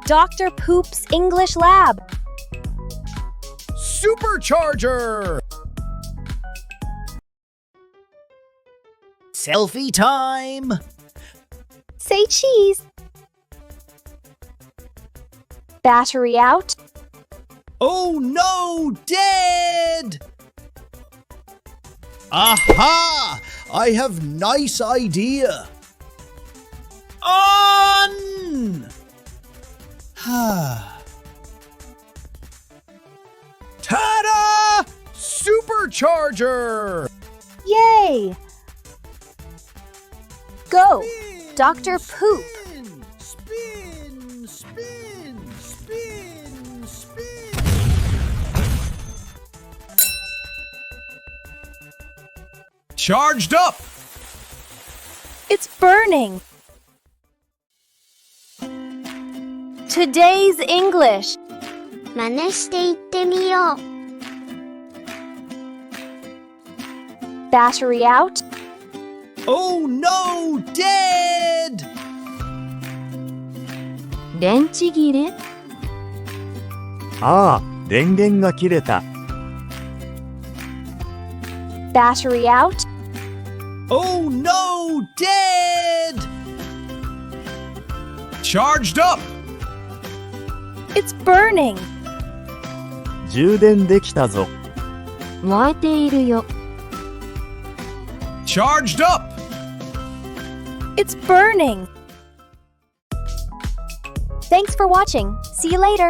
Dr. Poop's English Lab. Supercharger! Selfie time! Say cheese. Battery out. Oh no, dead! Aha! I have nice idea. On! Ta-da! Supercharger! Yay! Go, Dr. Poop. Spin, spin, spin, spin. Charged up! It's burning. Today's English. 真似して言ってみよう。Battery out. Oh no, dead! 電池切れ？ああ、電源が切れた。Battery out. Oh no, dead! Charged up! It's burning. 充電できたぞ。燃えているよ。Charged up! It's burning. Thanks for watching. See you later.